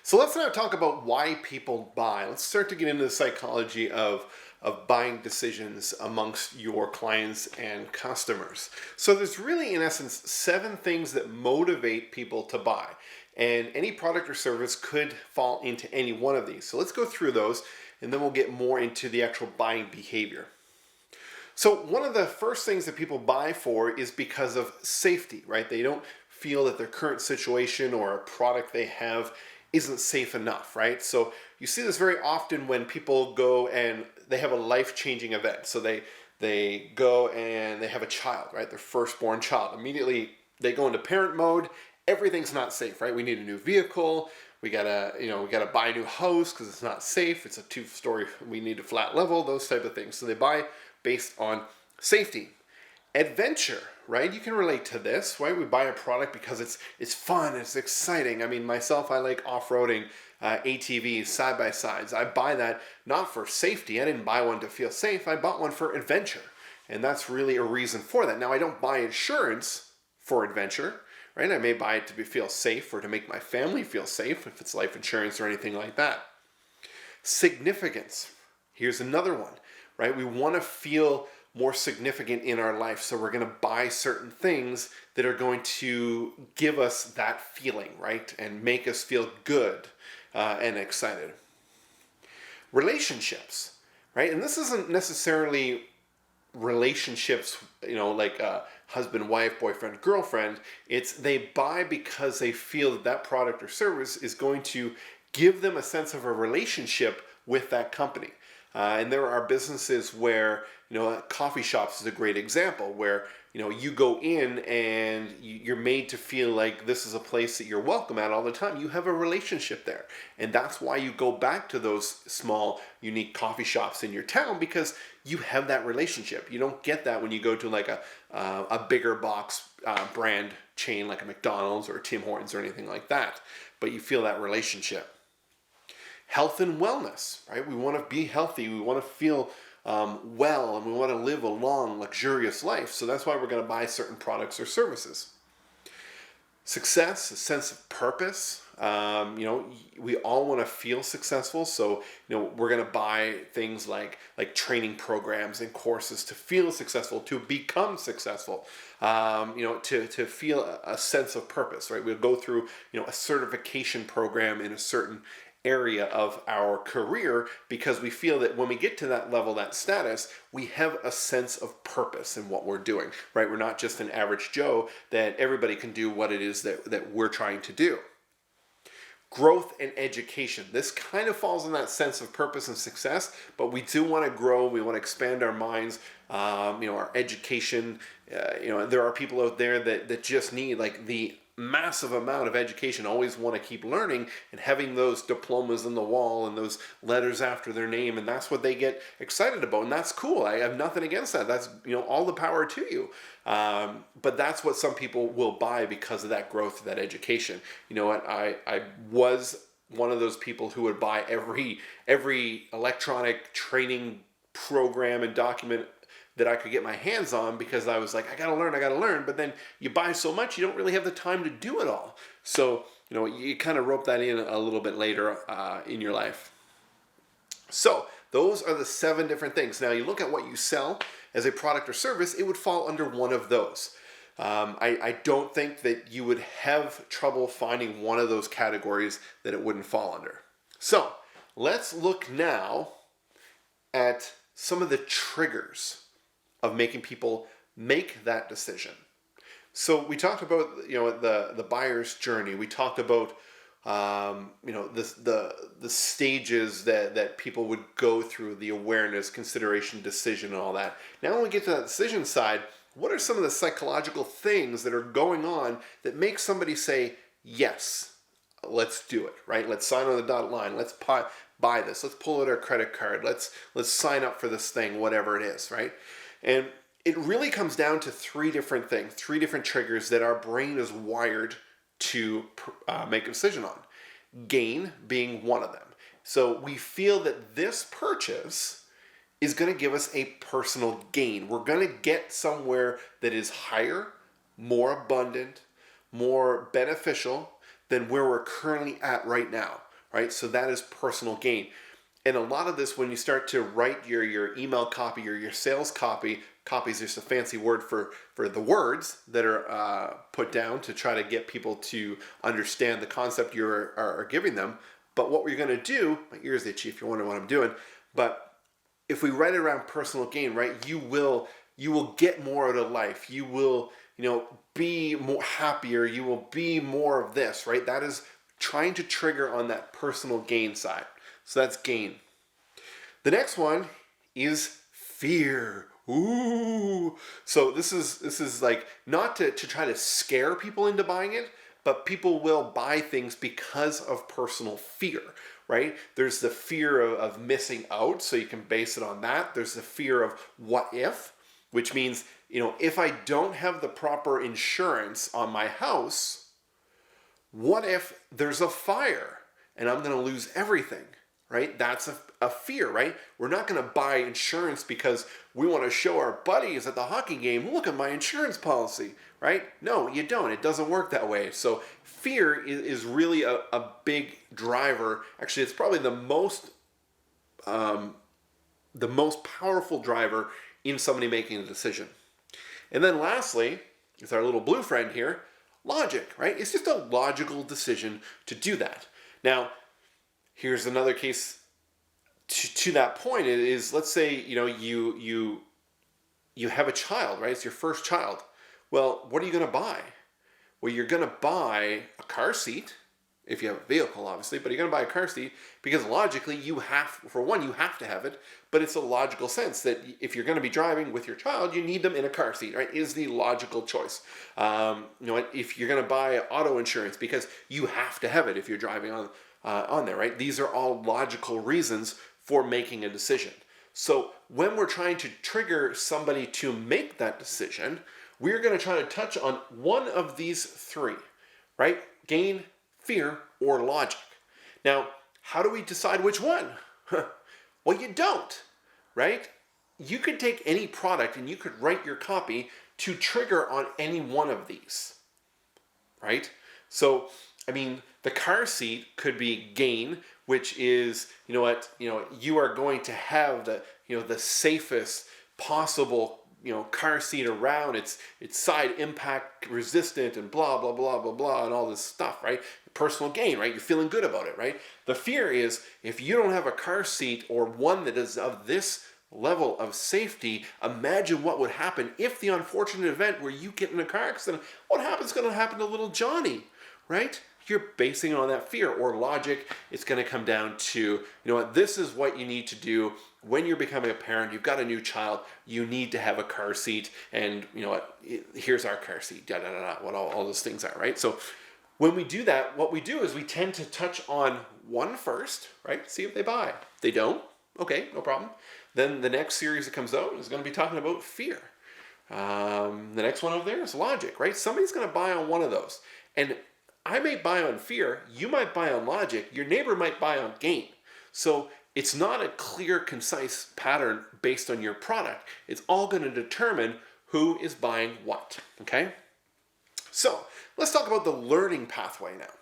So let's now talk about why people buy. Let's start to get into the psychology of buying decisions amongst your clients and customers. So there's really, in essence, 7 things that motivate people to buy. And any product or service could fall into any one of these. So let's go through those, and then we'll get more into the actual buying behavior. So one of the first things that people buy for is because of safety, right? They don't feel that their current situation or a product they have isn't safe enough, right? So you see this very often when people go and they have a life-changing event. So they go and they have a child, right? Their firstborn child. Immediately they go into parent mode. Everything's not safe, right? We need a new vehicle. We gotta buy a new house because it's not safe. It's a 2-story. We need a flat level. Those type of things. So they buy based on safety. Adventure, right? You can relate to this, right? We buy a product because it's fun, it's exciting. I mean, myself, I like off-roading, ATVs, side-by-sides. I buy that not for safety. I didn't buy one to feel safe. I bought one for adventure. And that's really a reason for that. Now, I don't buy insurance for adventure, right? I may buy it to feel safe or to make my family feel safe if it's life insurance or anything like that. Significance. Here's another one, right? We want to feel more significant in our life. So we're going to buy certain things that are going to give us that feeling, right? And make us feel good and excited. Relationships, right? And this isn't necessarily relationships, like husband, wife, boyfriend, girlfriend. It's they buy because they feel that product or service is going to give them a sense of a relationship with that company. And there are businesses where, coffee shops is a great example where, you go in and you're made to feel like this is a place that you're welcome at all the time. You have a relationship there. And that's why you go back to those small, unique coffee shops in your town because you have that relationship. You don't get that when you go to like a bigger box brand chain like a McDonald's or a Tim Hortons or anything like that. But you feel that relationship. Health and wellness, right? We want to be healthy. We want to feel well, and we want to live a long, luxurious life. So that's why we're going to buy certain products or services. Success, a sense of purpose. We all want to feel successful. So, we're going to buy things like training programs and courses to feel successful, to become successful, to feel a sense of purpose, right? We'll go through, a certification program in a certain area of our career because we feel that when we get to that level, that status, we have a sense of purpose in what we're doing, right? We're not just an average Joe that everybody can do what it is that we're trying to do. Growth and education. This kind of falls in that sense of purpose and success, but we do want to grow. We want to expand our minds, our education. There are people out there that just need like the massive amount of education, always want to keep learning and having those diplomas on the wall and those letters after their name, and that's what they get excited about, and that's cool. I have nothing against that. That's all the power to you. But that's what some people will buy because of that growth, that education. You know what? I was one of those people who would buy every electronic training program and document that I could get my hands on because I was like, I gotta learn. But then you buy so much, you don't really have the time to do it all. So, you kind of rope that in a little bit later in your life. So those are the 7 different things. Now you look at what you sell as a product or service, it would fall under one of those. I don't think that you would have trouble finding one of those categories that it wouldn't fall under. So let's look now at some of the triggers of making people make that decision. So we talked about the buyer's journey. We talked about the stages that people would go through, the awareness, consideration, decision, and all that. Now when we get to that decision side, what are some of the psychological things that are going on that make somebody say, yes, let's do it, right? Let's sign on the dotted line. Let's buy this. Let's pull out our credit card. Let's sign up for this thing, whatever it is, right? And it really comes down to 3 different things, 3 different triggers that our brain is wired to make a decision on. Gain being one of them. So we feel that this purchase is going to give us a personal gain. We're going to get somewhere that is higher, more abundant, more beneficial than where we're currently at right now. right? So that is personal gain. And a lot of this, when you start to write your email copy or your sales copy, copy is just a fancy word for the words that are put down to try to get people to understand the concept you are giving them. But what we're going to do, my ears itchy if you're wondering what I'm doing, but if we write it around personal gain, right, you will get more out of life. You will, be more happier. You will be more of this, right? That is trying to trigger on that personal gain side. So that's gain. The next one is fear. Ooh. So this is like not to try to scare people into buying it, but people will buy things because of personal fear, right? There's the fear of missing out, so you can base it on that. There's the fear of what if, which means, if I don't have the proper insurance on my house, what if there's a fire and I'm going to lose everything, right? That's a fear, right? We're not going to buy insurance because we want to show our buddies at the hockey game, look at my insurance policy, right? No, you don't. It doesn't work that way. So fear is really a big driver. Actually, it's probably the most powerful driver in somebody making a decision. And then lastly, is our little blue friend here, logic, right? It's just a logical decision to do that. Now, here's another case to that point. It is, let's say, you have a child, right? It's your first child. Well, what are you going to buy? Well, you're going to buy a car seat, if you have a vehicle, obviously, but you're going to buy a car seat because logically you have to have it, but it's a logical sense that if you're going to be driving with your child, you need them in a car seat, right? Is the logical choice. If you're going to buy auto insurance because you have to have it if you're driving on there, right? These are all logical reasons for making a decision. So when we're trying to trigger somebody to make that decision, we're going to try to touch on one of these three, right? Gain, fear, or logic. Now, how do we decide which one? Well, you don't, right? You could take any product and you could write your copy to trigger on any one of these, right? So, the car seat could be gain, which is, you are going to have the safest possible car seat around. It's side impact resistant and blah blah blah blah blah and all this stuff, right? Personal gain, right? You're feeling good about it, right? The fear is if you don't have a car seat or one that is of this level of safety, imagine what would happen if the unfortunate event where you get in a car accident, what happens going to happen to little Johnny, right? You're basing it on that fear. Or logic, it's going to come down to, this is what you need to do when you're becoming a parent. You've got a new child, you need to have a car seat, and here's our car seat, what all those things are, right? So when we do that, what we do is we tend to touch on one first, right? See if they buy. If they don't, okay, no problem. Then the next series that comes out is going to be talking about fear. The next one over there is logic, right? Somebody's going to buy on one of those. And I may buy on fear, you might buy on logic, your neighbor might buy on gain. So it's not a clear, concise pattern based on your product. It's all going to determine who is buying what, okay? So let's talk about the learning pathway now.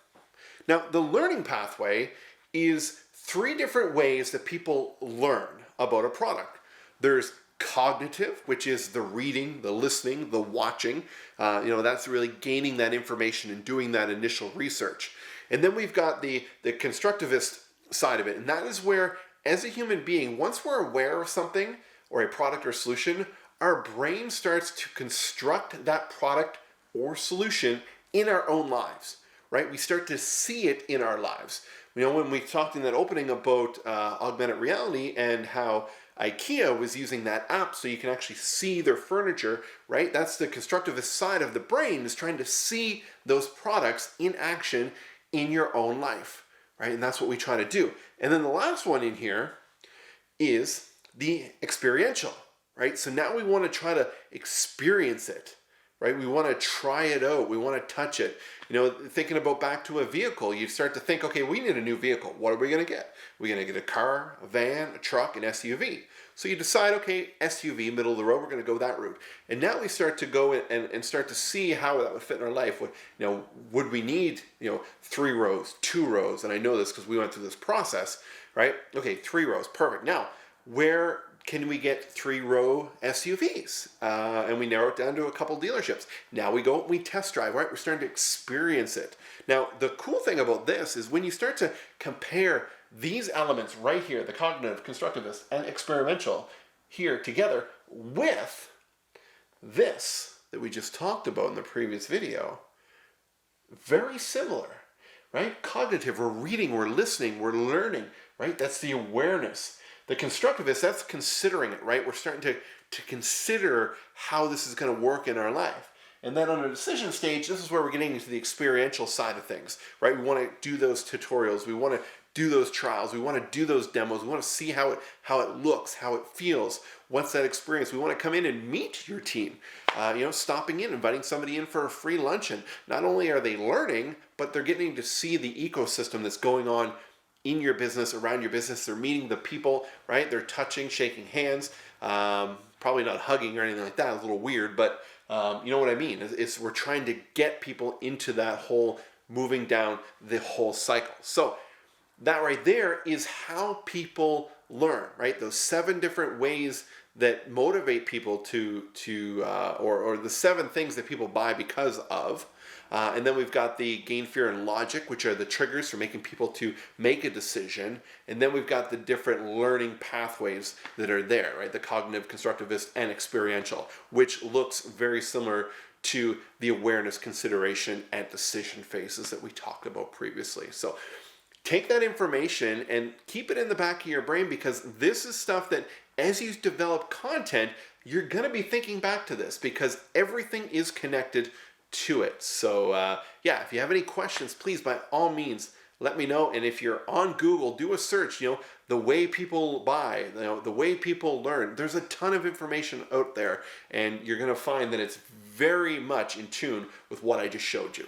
Now, the learning pathway is three different ways that people learn about a product. There's cognitive, which is the reading, the listening, the watching. That's really gaining that information and doing that initial research. And then we've got the constructivist side of it. And that is where, as a human being, once we're aware of something or a product or solution, our brain starts to construct that product or solution in our own lives, right? We start to see it in our lives. When we talked in that opening about augmented reality and how IKEA was using that app so you can actually see their furniture, right? That's the constructivist side of the brain, is trying to see those products in action in your own life, right? And that's what we try to do. And then the last one in here is the experiential, right? So now we want to try to experience it, right? We want to try it out. We want to touch it. Thinking about back to a vehicle, you start to think, okay, we need a new vehicle. What are we going to get? We're going to get a car, a van, a truck, an SUV. So you decide, okay, SUV, middle of the road, we're going to go that route. And now we start to go and start to see how that would fit in our life. Would we need, 3 rows, 2 rows? And I know this because we went through this process, right? Okay, 3 rows, perfect. Now, where can we get 3-row SUVs? And we narrow it down to a couple dealerships. Now we go and we test drive, right? We're starting to experience it. Now, the cool thing about this is when you start to compare these elements right here, the cognitive, constructivist, and experiential here together with this that we just talked about in the previous video, very similar, right? Cognitive, we're reading, we're listening, we're learning, right? That's the awareness. The constructivist, that's considering it, right? We're starting to consider how this is going to work in our life. And then on a decision stage, this is where we're getting into the experiential side of things, right? We want to do those tutorials. We want to do those trials. We want to do those demos. We want to see how it looks, how it feels. What's that experience? We want to come in and meet your team. Stopping in, inviting somebody in for a free lunch. And not only are they learning, but they're getting to see the ecosystem that's going on in your business, around your business. They're meeting the people, right? They're touching, shaking hands, probably not hugging or anything like that. It's a little weird, but you know what I mean? We're trying to get people into that whole moving down the whole cycle. So that right there is how people learn, right? Those 7 different ways that motivate people or the 7 things that people buy because of. And then we've got the gain, fear, and logic, which are the triggers for making people to make a decision. And then we've got the different learning pathways that are there, right? The cognitive, constructivist, and experiential, which looks very similar to the awareness, consideration, and decision phases that we talked about previously. So take that information and keep it in the back of your brain, because this is stuff that as you develop content, you're going to be thinking back to this because everything is connected to it. So if you have any questions, please by all means let me know. And if you're on Google, do a search, the way people buy, the way people learn. There's a ton of information out there, and you're going to find that it's very much in tune with what I just showed you.